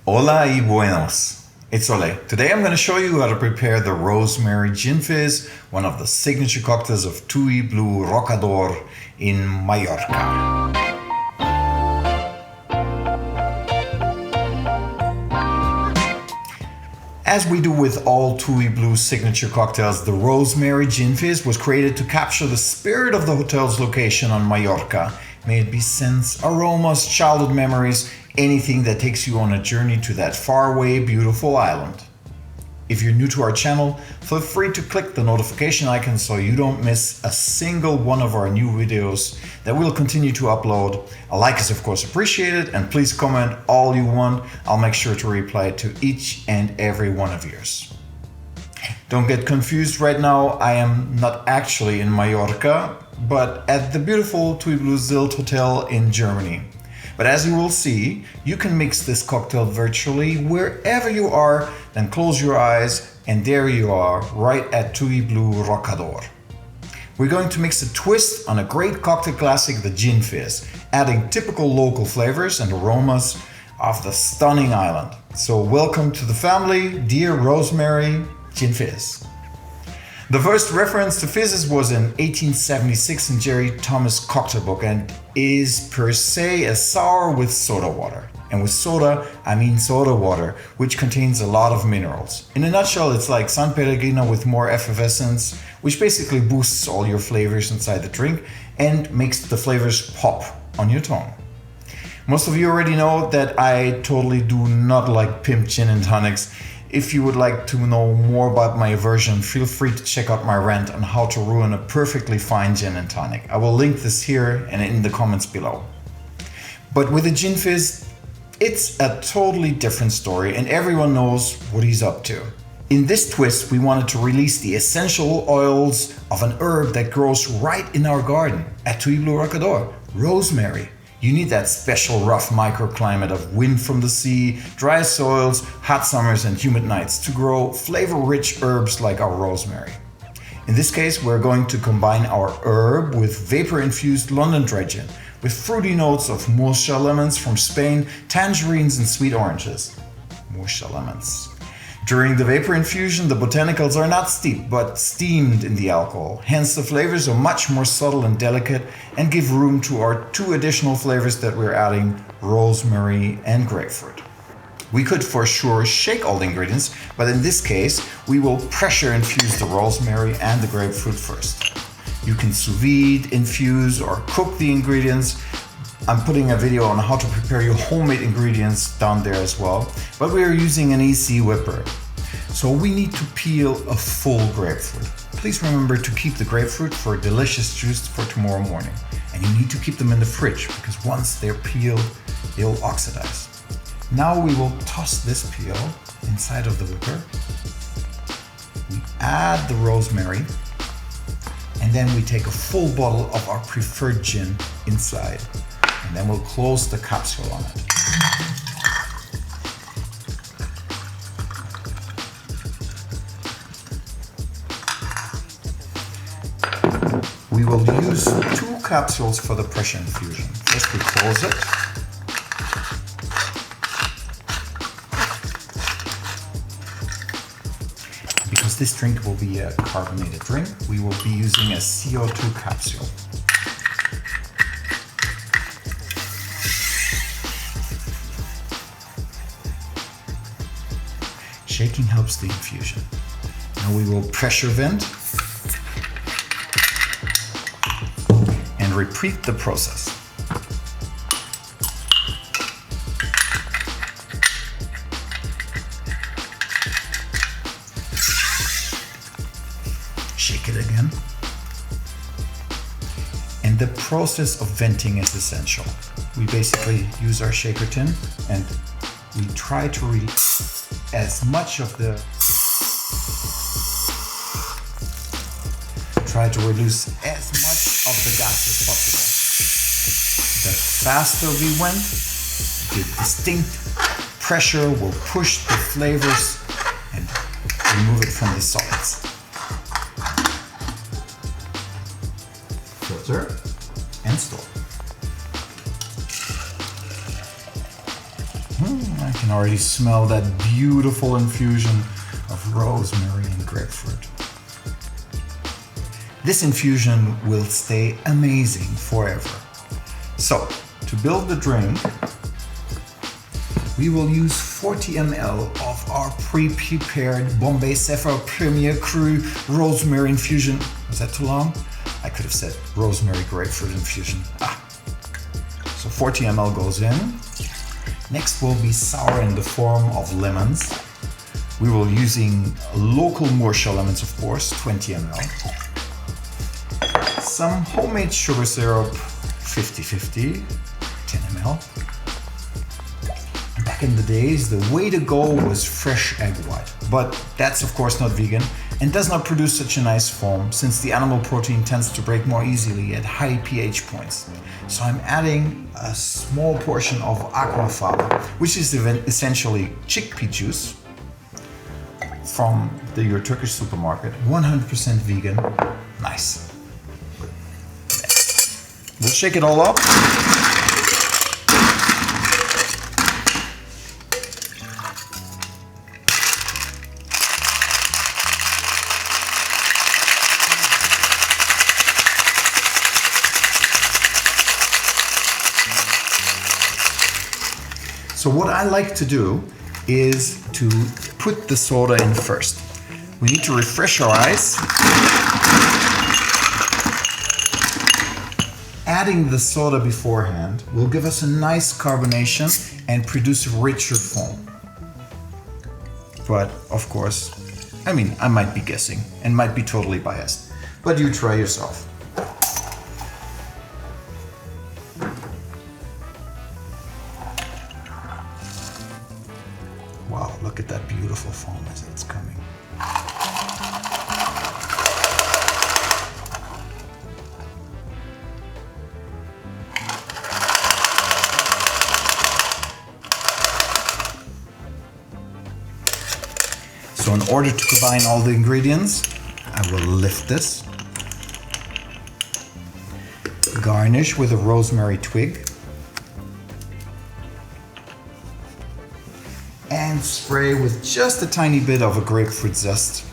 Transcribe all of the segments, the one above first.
Hola y buenos. It's Ole. Today I'm going to show you how to prepare the Rosemary Gin Fizz, one of the signature cocktails of TUI BLUE Rocador in Majorca. As we do with all TUI BLUE signature cocktails, the Rosemary Gin Fizz was created to capture the spirit of the hotel's location on Majorca. May it be scents, aromas, childhood memories, anything that takes you on a journey to that faraway, beautiful island. If you're new to our channel, feel free to click the notification icon so you don't miss a single one of our new videos that we'll continue to upload. A like is of course appreciated, and please comment all you want. I'll make sure to reply to each and every one of yours. Don't get confused right now, I am not actually in Majorca, but at the beautiful TUI BLUE Sylt Hotel in Germany. But as you will see, you can mix this cocktail virtually wherever you are, then close your eyes and there you are, right at TUI BLUE Rocador. We're going to mix a twist on a great cocktail classic, the Gin Fizz, adding typical local flavors and aromas of the stunning island. So welcome to the family, dear Rosemary Gin Fizz. The first reference to fizzes was in 1876 in Jerry Thomas' cocktail book and is per se a sour with soda water. And with soda, I mean soda water, which contains a lot of minerals. In a nutshell, it's like San Pellegrino with more effervescence, which basically boosts all your flavors inside the drink and makes the flavors pop on your tongue. Most of you already know that I totally do not like pimp gin and tonics. If you would like to know more about my aversion, feel free to check out my rant on how to ruin a perfectly fine gin and tonic. I will link this here and in the comments below. But with the Gin Fizz, it's a totally different story and everyone knows what he's up to. In this twist, we wanted to release the essential oils of an herb that grows right in our garden at TUI BLUE Rocador, rosemary. You need that special rough microclimate of wind from the sea, dry soils, hot summers and humid nights to grow flavor-rich herbs like our rosemary. In this case, we're going to combine our herb with vapor-infused London dry gin, with fruity notes of Murcia lemons from Spain, tangerines and sweet oranges. Murcia lemons. During the vapor infusion, the botanicals are not steeped, but steamed in the alcohol. Hence, the flavors are much more subtle and delicate and give room to our two additional flavors that we're adding, rosemary and grapefruit. We could for sure shake all the ingredients, but in this case, we will pressure infuse the rosemary and the grapefruit first. You can sous vide, infuse, or cook the ingredients. I'm putting a video on how to prepare your homemade ingredients down there as well, but we are using an EC whipper. So we need to peel a full grapefruit. Please remember to keep the grapefruit for a delicious juice for tomorrow morning. And you need to keep them in the fridge because once they're peeled, they'll oxidize. Now we will toss this peel inside of the whipper. We add the rosemary and then we take a full bottle of our preferred gin inside. And then we'll close the capsule on it. We will use 2 capsules for the pressure infusion. First we close it. Because this drink will be a carbonated drink, we will be using a CO2 capsule. Shaking helps the infusion. Now we will pressure vent and repeat the process. Shake it again. And the process of venting is essential. We basically use our shaker tin and we try to release as much of the gas as possible. The faster we went, the distinct pressure will push the flavors and remove it from the solids. Filter and store. I can already smell that beautiful infusion of rosemary and grapefruit. This infusion will stay amazing forever. So, to build the drink, we will use 40 ml of our pre-prepared Bombay Sapphire Premier Cru rosemary infusion. Was that too long? I could have said rosemary grapefruit infusion. So 40 ml goes in. Next will be sour in the form of lemons. We will using local Majorca lemons, of course, 20 ml. Some homemade sugar syrup, 50-50, 10 ml. Back in the days, the way to go was fresh egg white, but that's of course not vegan and does not produce such a nice foam since the animal protein tends to break more easily at high pH points. So I'm adding a small portion of aquafaba, which is essentially chickpea juice from your Turkish supermarket, 100% vegan. Nice. We'll shake it all up. So what I like to do is to put the soda in first. We need to refresh our ice. Adding the soda beforehand will give us a nice carbonation and produce a richer foam. But of course, I might be guessing and might be totally biased, but you try yourself. Wow, look at that beautiful foam as it's coming. So in order to combine all the ingredients, I will lift this, garnish with a rosemary twig, and spray with just a tiny bit of a grapefruit zest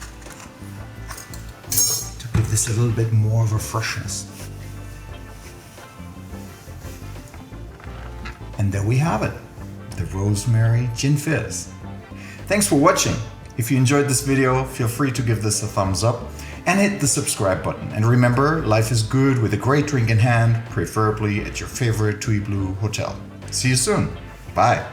to give this a little bit more of a freshness. And there we have it, the Rosemary Gin Fizz. Thanks for watching. If you enjoyed this video, feel free to give this a thumbs up and hit the subscribe button. And remember, life is good with a great drink in hand, preferably at your favorite TUI BLUE hotel. See you soon. Bye.